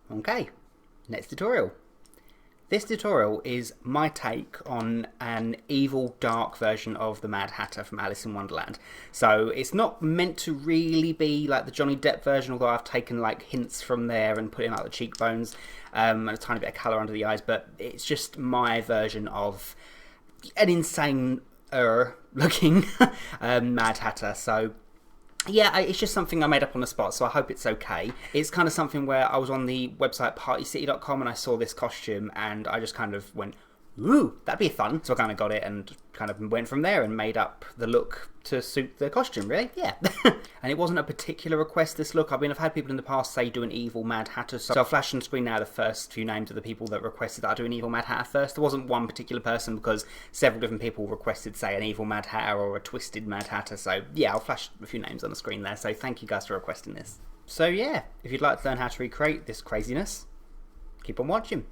Okay, next tutorial. This tutorial is my take on an evil, dark version of the Mad Hatter from Alice in Wonderland. So it's not meant to really be like the Johnny Depp version, although I've taken like hints from there and put in like the cheekbones and a tiny bit of colour under the eyes, but it's just my version of an insane looking Mad Hatter. So yeah, it's just something I made up on the spot, so I hope it's okay. It's kind of something where I was on the website partycity.com and I saw this costume and I just kind of went, ooh, that'd be fun. So I kind of got it and kind of went from there and made up the look to suit the costume, really. Yeah. And it wasn't a particular request, this look. I've had people in the past say do an evil Mad Hatter, so I'll flash on screen now the first few names of the people that requested that I do an evil Mad Hatter first. There wasn't one particular person because several different people requested, say, an evil Mad Hatter or a twisted Mad Hatter, so yeah, I'll flash a few names on the screen there, so thank you guys for requesting this. So yeah, if you'd like to learn how to recreate this craziness, keep on watching.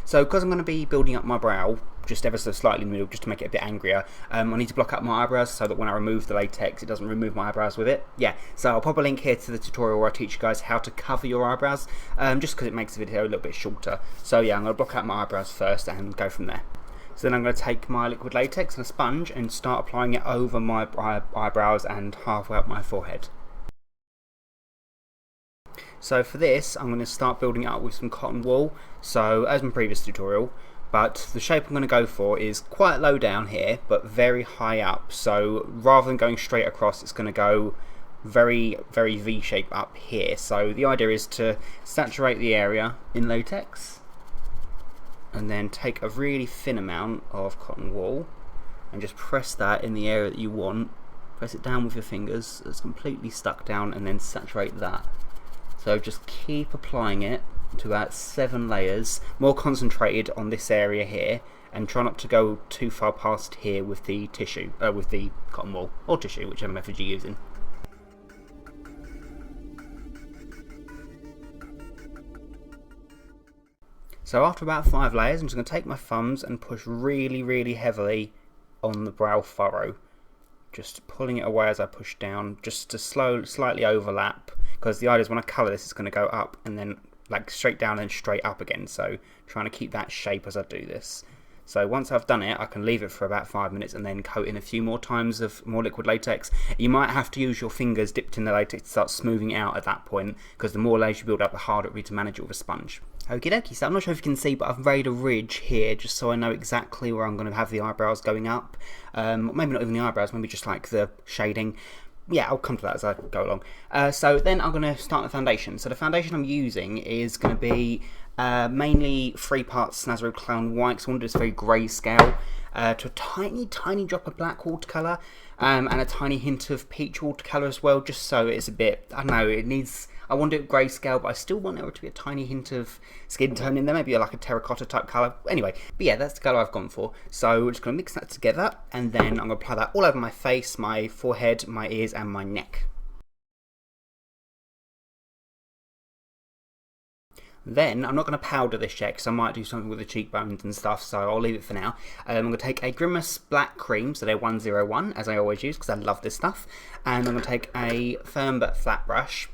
So because I'm going to be building up my brow just ever so slightly in the middle just to make it a bit angrier, I need to block out my eyebrows so that when I remove the latex it doesn't remove my eyebrows with it. Yeah, so I'll pop a link here to the tutorial where I teach you guys how to cover your eyebrows, just because it makes the video a little bit shorter. So yeah, I'm going to block out my eyebrows first and go from there. So then I'm going to take my liquid latex and a sponge and start applying it over my eyebrows and halfway up my forehead. So for this, I'm going to start building it up with some cotton wool, so as in previous tutorial, but the shape I'm going to go for is quite low down here, but very high up, so rather than going straight across, it's going to go very, very V-shape up here. So the idea is to saturate the area in latex, and then take a really thin amount of cotton wool, and just press that in the area that you want. Press it down with your fingers, it's completely stuck down, and then saturate that. So just keep applying it to about 7 layers, more concentrated on this area here, and try not to go too far past here with the tissue, with the cotton wool, or tissue, whichever method you're using. So after about 5 layers, I'm just going to take my thumbs and push really, really heavily on the brow furrow. Just pulling it away as I push down, just to slightly overlap, because the idea is when I colour this, it's going to go up and then like straight down and straight up again, so trying to keep that shape as I do this. So once I've done it, I can leave it for about 5 minutes and then coat in a few more times of more liquid latex. You might have to use your fingers dipped in the latex to start smoothing it out at that point, because the more layers you build up, the harder it will be to manage it with a sponge. Okie dokie, so I'm not sure if you can see, but I've made a ridge here just so I know exactly where I'm going to have the eyebrows going up. Maybe not even the eyebrows, maybe just like the shading. Yeah, I'll come to that as I go along. So then I'm going to start the foundation. So the foundation I'm using is going to be mainly 3 parts Snazaroo Clown White, so I want to do this very grayscale, to a tiny, tiny drop of black watercolour, and a tiny hint of peach watercolour as well, just so it's a bit, I don't know, it needs, I want it grayscale, but I still want there to be a tiny hint of skin tone in there, maybe like a terracotta type colour. Anyway, but yeah, that's the colour I've gone for. So we're just going to mix that together, and then I'm going to apply that all over my face, my forehead, my ears, and my neck. Then, I'm not going to powder this yet because I might do something with the cheekbones and stuff, so I'll leave it for now. I'm going to take a Grimas black cream, so they're 101, as I always use because I love this stuff. And I'm going to take a firm but flat brush,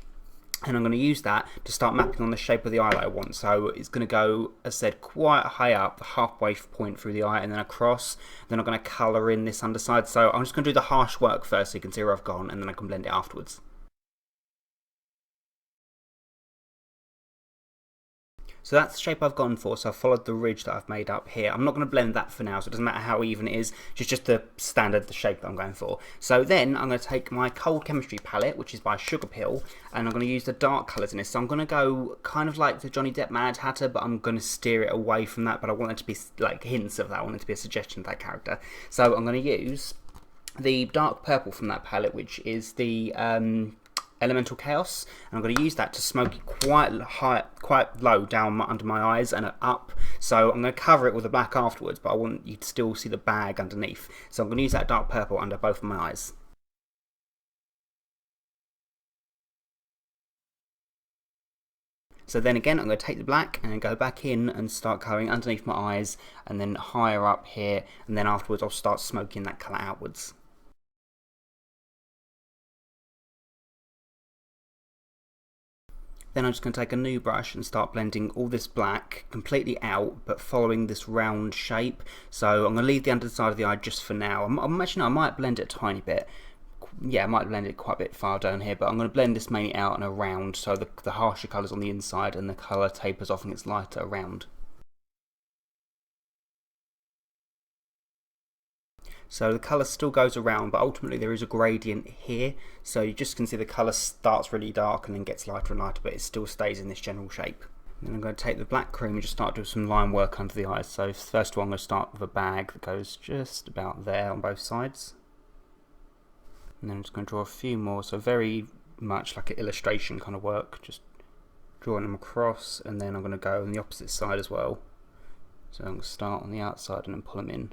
and I'm going to use that to start mapping on the shape of the eye that I want. So it's going to go, as I said, quite high up, the halfway point through the eye, and then across. Then I'm going to colour in this underside. So I'm just going to do the harsh work first so you can see where I've gone, and then I can blend it afterwards. So that's the shape I've gone for, so I've followed the ridge that I've made up here. I'm not going to blend that for now, so it doesn't matter how even it is, just the standard, the shape that I'm going for. So then I'm going to take my Cold Chemistry palette, which is by Sugar Pill, and I'm going to use the dark colours in this. So I'm going to go kind of like the Johnny Depp Mad Hatter, but I'm going to steer it away from that, but I want it to be like hints of that. I want it to be a suggestion of that character. So I'm going to use the dark purple from that palette, which is the Elemental Chaos, and I'm going to use that to smoke it quite low down under my eyes and up. So I'm going to cover it with the black afterwards, but I want you to still see the bag underneath. So I'm going to use that dark purple under both of my eyes. So then again, I'm going to take the black and then go back in and start colouring underneath my eyes, and then higher up here, and then afterwards I'll start smoking that colour outwards. Then I'm just going to take a new brush and start blending all this black completely out, but following this round shape. So I'm going to leave the underside of the eye just for now. I might blend it a tiny bit. Yeah, I might blend it quite a bit far down here, but I'm going to blend this mainly out and around, so the harsher colours on the inside and the colour tapers off and gets lighter around. So the colour still goes around, but ultimately there is a gradient here, so you just can see the colour starts really dark and then gets lighter and lighter, but it still stays in this general shape. And then I'm going to take the black cream and just start doing some line work under the eyes. So first of all, I'm going to start with a bag that goes just about there on both sides. And then I'm just going to draw a few more, so very much like an illustration kind of work, just drawing them across, and then I'm going to go on the opposite side as well. So I'm going to start on the outside and then pull them in.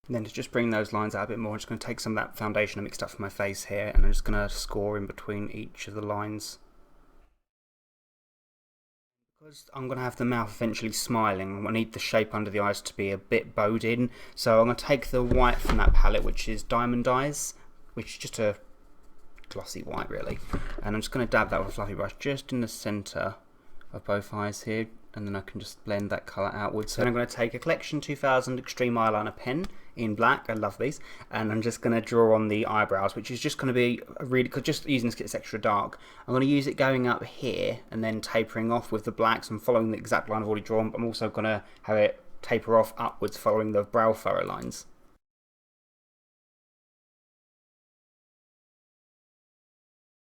And then to just bring those lines out a bit more, I'm just going to take some of that foundation I mixed up for my face here, and I'm just going to score in between each of the lines. Because I'm going to have the mouth eventually smiling, I need the shape under the eyes to be a bit bowed in, so I'm going to take the white from that palette, which is Diamond Eyes, which is just a glossy white really, and I'm just going to dab that with a fluffy brush just in the centre of both eyes here, and then I can just blend that colour outwards. So then I'm going to take a Collection 2000 Extreme Eyeliner pen in black, I love these, and I'm just going to draw on the eyebrows, which is just going to be really, just using this, it's extra dark. I'm going to use it going up here and then tapering off with the blacks. I'm following the exact line I've already drawn, but I'm also going to have it taper off upwards following the brow furrow lines.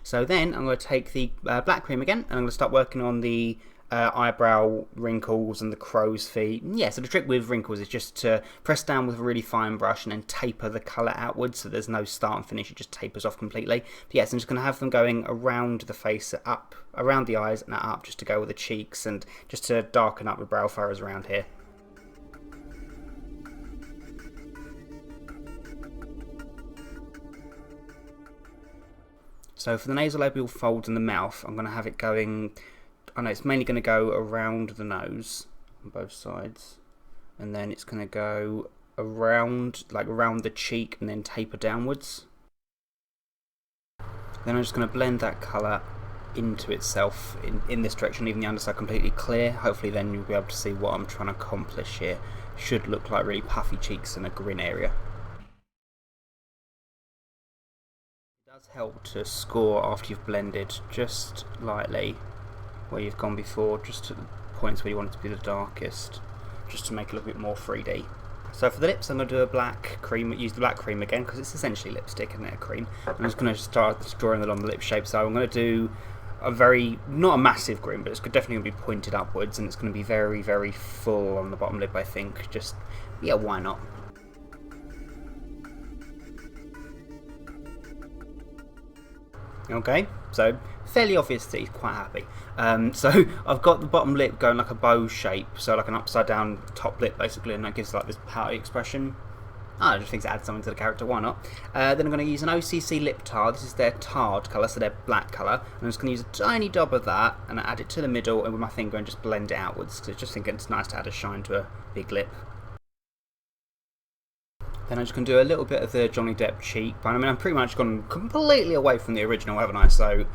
So then I'm going to take the black cream again, and I'm going to start working on the eyebrow wrinkles and the crow's feet. Yeah, so the trick with wrinkles is just to press down with a really fine brush and then taper the colour outwards, so there's no start and finish, it just tapers off completely. But yes, I'm just going to have them going around the face, up, around the eyes and up, just to go with the cheeks and just to darken up the brow furrows around here. So for the nasolabial folds in the mouth, I'm going to have it going, I know it's mainly going to go around the nose on both sides, and then it's going to go around, like around the cheek and then taper downwards. Then I'm just going to blend that colour into itself in this direction, leaving the underside completely clear. Hopefully then you'll be able to see what I'm trying to accomplish here. Should look like really puffy cheeks and a grin area. It does help to score after you've blended just lightly where you've gone before, just to the points where you want it to be the darkest, just to make it look a bit more 3D. So for the lips, I'm going to do a black cream, use the black cream again, because it's essentially lipstick, isn't it, a cream. I'm just going to start drawing along the lip shape, so I'm going to do a very, not a massive grin, but it's definitely going to be pointed upwards, and it's going to be very, very full on the bottom lip, I think. Just, yeah, why not? Okay, so fairly obvious that he's quite happy. So I've got the bottom lip going like a bow shape, so like an upside down top lip basically, and that gives like this pouty expression. I just think it adds something to the character, why not? Then I'm going to use an O.C.C lip tar. This is their tarred colour, so their black colour. And I'm just going to use a tiny dab of that and add it to the middle and with my finger and just blend it outwards, because I just think it's nice to add a shine to a big lip. Then I'm just going to do a little bit of the Johnny Depp cheekbone. I mean, I've pretty much gone completely away from the original, haven't I? So,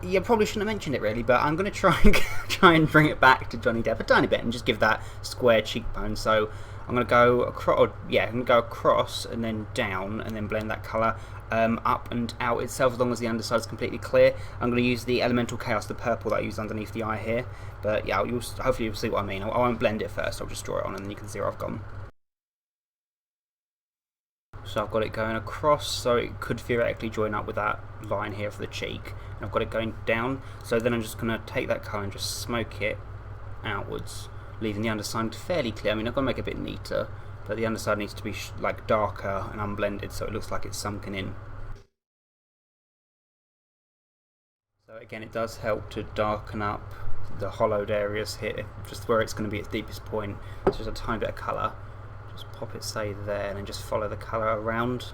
you probably shouldn't have mentioned it really, but I'm going to try and bring it back to Johnny Depp a tiny bit and just give that square cheekbone. So I'm going to go across, I'm going to go across and then down and then blend that colour up and out itself, as long as the underside is completely clear. I'm going to use the Elemental Chaos, the purple that I used underneath the eye here. But yeah, hopefully you'll see what I mean. I won't blend it first, I'll just draw it on and then you can see where I've gone. So I've got it going across, so it could theoretically join up with that line here for the cheek. And I've got it going down, so then I'm just going to take that colour and just smoke it outwards, leaving the underside fairly clear. I mean, I've got to make it a bit neater, but the underside needs to be like darker and unblended, so it looks like it's sunken in. So again, it does help to darken up the hollowed areas here, just where it's going to be its deepest point. So just a tiny bit of colour. Just pop it, say, there, and then just follow the colour around.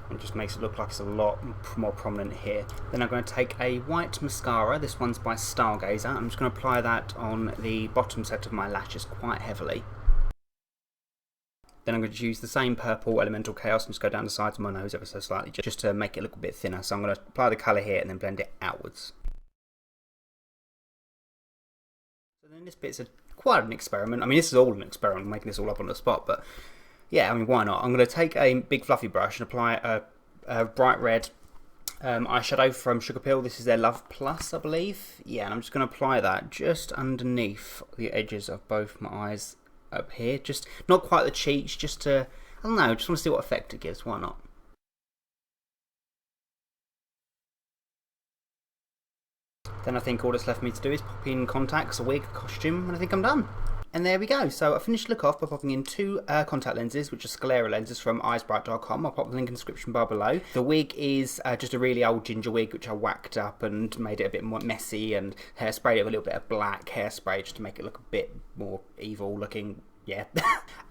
It just makes it look like it's a lot more prominent here. Then I'm going to take a white mascara. This one's by Stargazer. I'm just going to apply that on the bottom set of my lashes quite heavily. Then I'm going to use the same purple Elemental Chaos and just go down the sides of my nose ever so slightly, just to make it look a bit thinner. So I'm going to apply the colour here and then blend it outwards. So then this bit's quite an experiment. I mean, this is all an experiment, making this all up on the spot, but yeah, I mean, why not? I'm going to take a big fluffy brush and apply a bright red eyeshadow from Sugar Pill. This is their Love Plus, I believe. Yeah, and I'm just going to apply that just underneath the edges of both my eyes up here. Just not quite the cheeks, just to, I don't know, just want to see what effect it gives. Why not? Then I think all that's left for me to do is pop in contacts, a wig, a costume, and I think I'm done. And there we go. So I finished the look off by popping in 2 contact lenses, which are sclera lenses from eyesbright.com. I'll pop the link in the description bar below. The wig is just a really old ginger wig, which I whacked up and made it a bit more messy, and hairsprayed it with a little bit of black hairspray just to make it look a bit more evil looking. Yeah.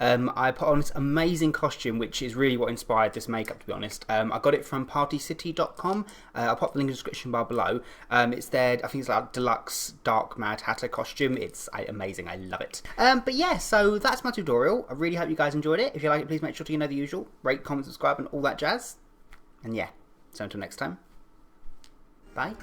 I put on this amazing costume, which is really what inspired this makeup, to be honest. I got it from partycity.com. I'll pop the link in the description bar below. It's their, I think it's like deluxe dark Mad Hatter costume. It's amazing. I love it. But yeah, so that's my tutorial. I really hope you guys enjoyed it. If you like it, please make sure to, you know, the usual. Rate, comment, subscribe, and all that jazz. And yeah, so until next time. Bye.